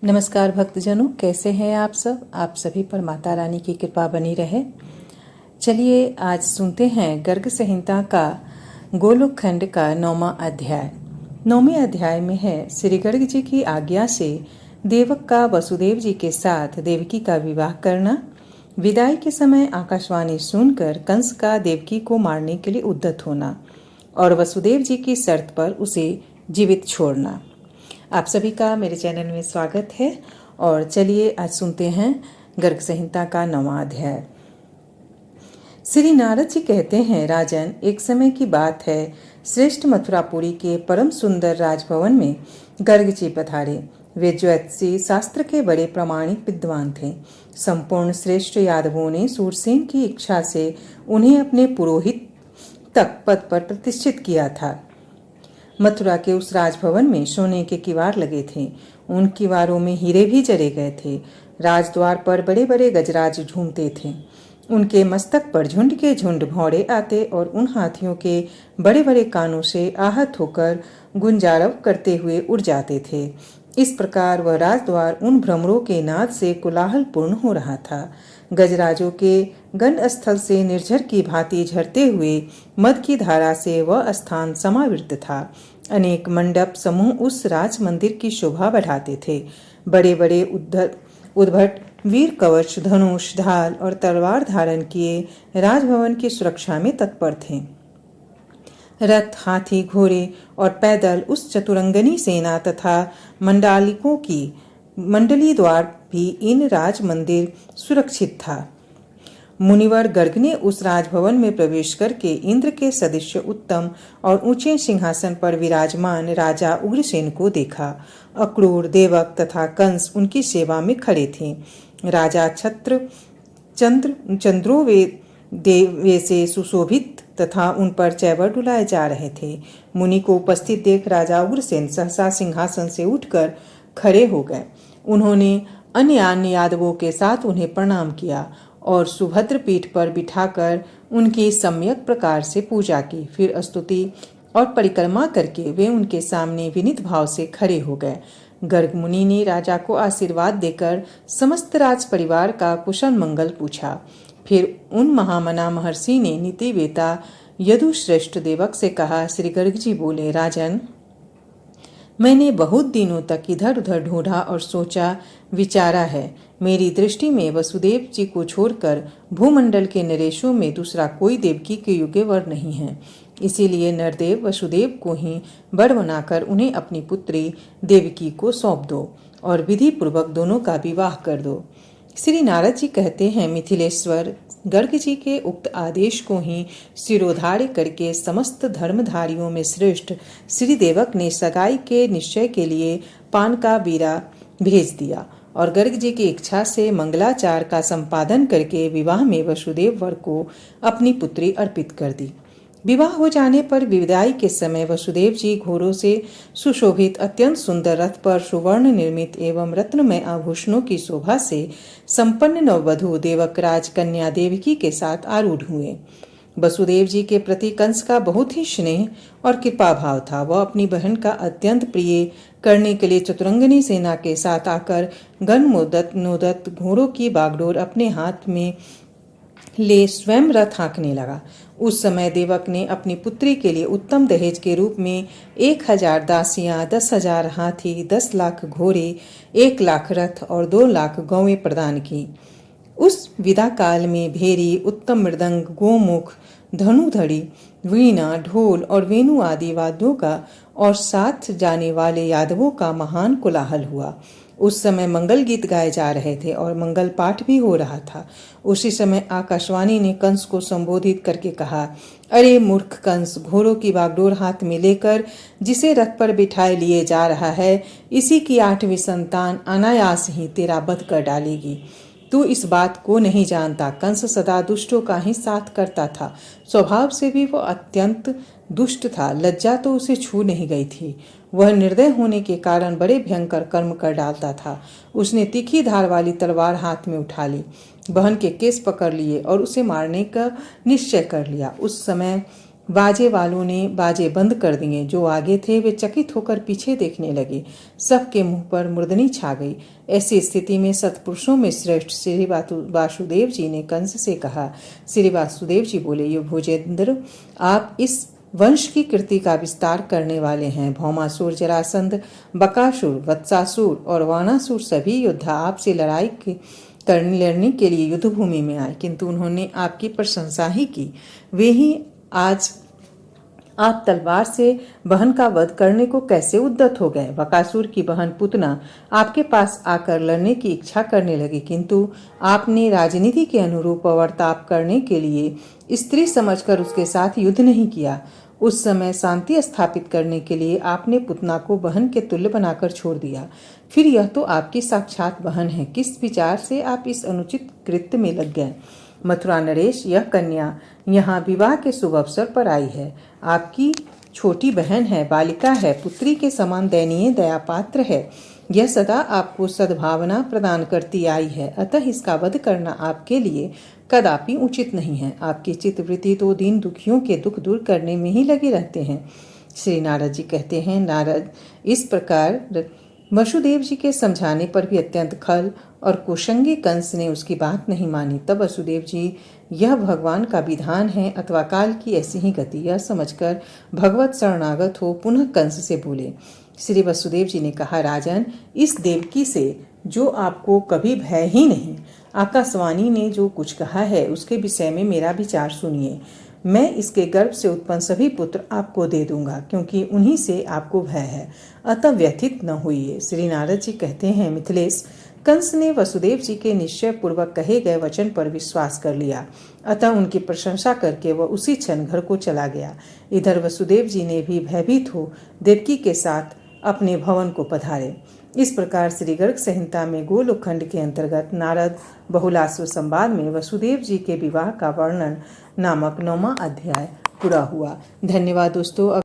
नमस्कार भक्तजनों, कैसे हैं आप सब। आप सभी पर माता रानी की कृपा बनी रहे। चलिए आज सुनते हैं गर्ग संहिता का गोलोक खंड का 9वां अध्याय। 9वें अध्याय में है श्री गर्ग जी की आज्ञा से देवक का वसुदेव जी के साथ देवकी का विवाह करना, विदाई के समय आकाशवाणी सुनकर कंस का देवकी को मारने के लिए उद्यत होना और वसुदेव जी की शर्त पर उसे जीवित छोड़ना। आप सभी का मेरे चैनल में स्वागत है और चलिए आज सुनते हैं गर्ग संहिता का 9वां अध्याय। श्री नारद जी कहते हैं, राजन, एक समय की बात है, श्रेष्ठ मथुरापुरी के परम सुंदर राजभवन में गर्ग जी पधारे। वे ज्योतिषी शास्त्र के बड़े प्रामाणिक विद्वान थे। संपूर्ण श्रेष्ठ यादवों ने सूरसेन की इच्छा से उन्हें अपने पुरोहित तक पद पर प्रतिष्ठित किया था। मथुरा के उस राजभवन में सोने के किवाड़ लगे थे। उन किवाड़ों में हीरे भी जरे गए थे। राजद्वार पर बड़े बड़े गजराज झूमते थे। उनके मस्तक पर झुंड के झुंड घोड़े आते और उन हाथियों के बड़े बड़े कानों से आहत होकर गुंजारव करते हुए उड़ जाते थे। इस प्रकार वह राजद्वार उन भ्रमरों के नाद से कोलाहल पूर्ण हो रहा था। गजराजों के गंड स्थल से निर्झर की भांति झरते हुए मद की धारा से वह स्थान समावृत था। अनेक मंडप समूह उस राज मंदिर की शोभा बढ़ाते थे। बड़े बड़े उद्भट वीर कवच, धनुष, ढाल और तलवार धारण किए राजभवन की सुरक्षा में तत्पर थे। रथ, हाथी, घोड़े और पैदल उस चतुरंगनी सेना तथा मंडालिकों की मंडली द्वार भी इन राज मंदिर सुरक्षित था। मुनिवर गर्ग ने उस राजभवन में प्रवेश करके इंद्र के सदृश उत्तम और ऊंचे सिंहासन पर विराजमान राजा उग्रसेन को देखा। अक्रूर, देवक तथा कंस उनकी सेवा में खड़े थे। राजा चंद्रोवे से सुशोभित तथा उन पर चैवर डुलाए जा रहे थे। मुनि को उपस्थित देख राजा उग्रसेन सहसा सिंहासन से उठकर खड़े हो गए। उन्होंने अन्य यादवों के साथ उन्हें प्रणाम किया और सुभद्र पीठ पर बिठाकर उनकी सम्यक प्रकार से पूजा की। फिर स्तुति और परिक्रमा करके वे उनके सामने विनीत भाव से खड़े हो गए। गर्ग मुनि ने राजा को आशीर्वाद देकर समस्त राज परिवार का कुशल मंगल पूछा। फिर उन महामना महर्षि ने नीति वेता यदुश्रेष्ठ देवक से कहा। श्री गर्ग जी बोले, राजन, मैंने बहुत दिनों तक इधर उधर ढूंढा और सोचा विचारा है। मेरी दृष्टि में वसुदेव जी को छोड़कर भूमंडल के नरेशों में दूसरा कोई देवकी के योग्य वर नहीं है। इसीलिए नरदेव वसुदेव को ही वर बनाकर उन्हें अपनी पुत्री देवकी को सौंप दो और विधि पूर्वक दोनों का विवाह कर दो। श्री नारद जी कहते हैं, मिथिलेश्वर, गर्ग जी के उक्त आदेश को ही शिरोधार्य करके समस्त धर्मधारियों में श्रेष्ठ श्री देवक ने सगाई के निश्चय के लिए पान का बीरा भेज दिया और गर्ग जी की इच्छा से मंगलाचार का संपादन करके विवाह में वसुदेव वर को अपनी पुत्री अर्पित कर दी। विवाह हो जाने पर विदाई के समय वसुदेव जी घोड़ों से सुशोभित अत्यंत सुंदर रथ पर सुवर्ण निर्मित एवं रत्नमय आभूषणों की शोभा से संपन्न नववधू देवकराज कन्या देवकी के साथ आरूढ़ हुए। वसुदेव जी के प्रति कंस का बहुत ही स्नेह और कृपा भाव था। वह अपनी बहन का अत्यंत प्रिय करने के लिए चतुरंगनी सेना के साथ आकर गण नोदत घोड़ों की बागडोर अपने हाथ में ले स्वयं रथ हाँकने लगा। उस समय देवक ने अपनी पुत्री के लिए उत्तम दहेज के रूप में 1000 दासियां, 10,000 हाथी, 10 लाख घोड़े, 1 लाख रथ और 2 लाख गौवें प्रदान की। उस विदा काल में भेरी, उत्तम मृदंग, गोमुख, धनुधड़ी, वीणा, ढोल और वेणु आदि वाद्यों का और साथ जाने वाले यादवों का महान कोलाहल हुआ। उस समय मंगल गीत गाए जा रहे थे और मंगल पाठ भी हो रहा था। उसी समय आकाशवाणी ने कंस को संबोधित करके कहा, अरे मूर्ख कंस, घोड़ों की बागडोर हाथ में लेकर जिसे रथ पर बिठाए लिए जा रहा है, इसी की 8वीं संतान अनायास ही तेरा वध कर डालेगी। तू इस बात को नहीं जानता। कंस सदा दुष्टों का ही साथ करता था। स्वभाव से भी वह अत्यंत दुष्ट था। लज्जा तो उसे छू नहीं गई थी। वह निर्दय होने के कारण बड़े भयंकर कर्म कर डालता था। उसने तीखी धार वाली तलवार हाथ में उठा ली, बहन के केस पकड़ लिए और उसे मारने का निश्चय कर लिया। उस समय बाजे वालों ने बाजे बंद कर दिए। जो आगे थे वे चकित होकर पीछे देखने लगे। सबके मुंह पर मुर्दनी छा गई। ऐसी स्थिति में सत्पुरुषों में श्रेष्ठ श्री वासुदेव जी ने कंस से कहा। श्री वासुदेव जी बोले, ये भोजेंद्र, आप इस वंश की कीर्ति का विस्तार करने वाले हैं। भौमासुर, जरासंध, बकासुर, वत्सासुर और वानासुर सभी योद्धा आपसे लड़ने के लिए युद्ध भूमि में आए, किंतु उन्होंने आपकी प्रशंसा ही की। वे ही आज आप तलवार से बहन का वध करने को कैसे उद्यत हो गए। बकासुर की बहन पुतना आपके पास आकर लड़ने की इच्छा करने लगी, किंतु आपने राजनीति के अनुरूप वर्ताप करने के लिए स्त्री समझकर उसके साथ युद्ध नहीं किया। उस समय शांति स्थापित करने के लिए आपने पुतना को बहन के तुल्य बनाकर छोड़ दिया। फिर यह तो आपकी साक्षात बहन है, किस विचार से आप इस अनुचित कृत्य में लग गए। मथुरा नरेश, यह कन्या यहाँ विवाह के शुभ अवसर पर आई है। आपकी छोटी बहन है, बालिका है, पुत्री के समान दयनीय दया पात्र है। यह सदा आपको सद्भावना प्रदान करती आई है, अतः इसका वध करना आपके लिए कदापि उचित नहीं है। आपकी चित्तवृत्ति तो दीन दुखियों के दुख दूर करने में ही लगे रहते हैं। श्री नारद जी कहते हैं, नारद, इस प्रकार वसुदेव जी के समझाने पर भी अत्यंत खल और कुशंगी कंस ने उसकी बात नहीं मानी। तब वसुदेव जी, यह भगवान का विधान है अथवा काल की ऐसी ही गति, यह समझकर भगवत शरणागत हो पुनः कंस से बोले। श्री वसुदेव जी ने कहा, राजन, इस देवकी से जो आपको कभी भय ही नहीं, आकाशवाणी ने जो कुछ कहा है उसके विषय में मेरा विचार सुनिए। मैं इसके गर्भ से उत्पन्न सभी पुत्र आपको दे दूंगा, क्योंकि उन्हीं से आपको भय है, अतः व्यथित न होइए। श्री नारद जी कहते हैं, मिथिलेश, कंस ने वसुदेव जी के निश्चय पूर्वक कहे गए वचन पर विश्वास कर लिया, अतः उनकी प्रशंसा करके वह उसी क्षण घर को चला गया। इधर वसुदेव जी ने भी भयभीत हो देवकी के साथ अपने भवन को पधारे। इस प्रकार श्री गर्ग संहिता में गोलोकखंड के अंतर्गत नारद बहुलाश्व संवाद में वसुदेव जी के विवाह का वर्णन नामक 9वां अध्याय पूरा हुआ। धन्यवाद दोस्तों।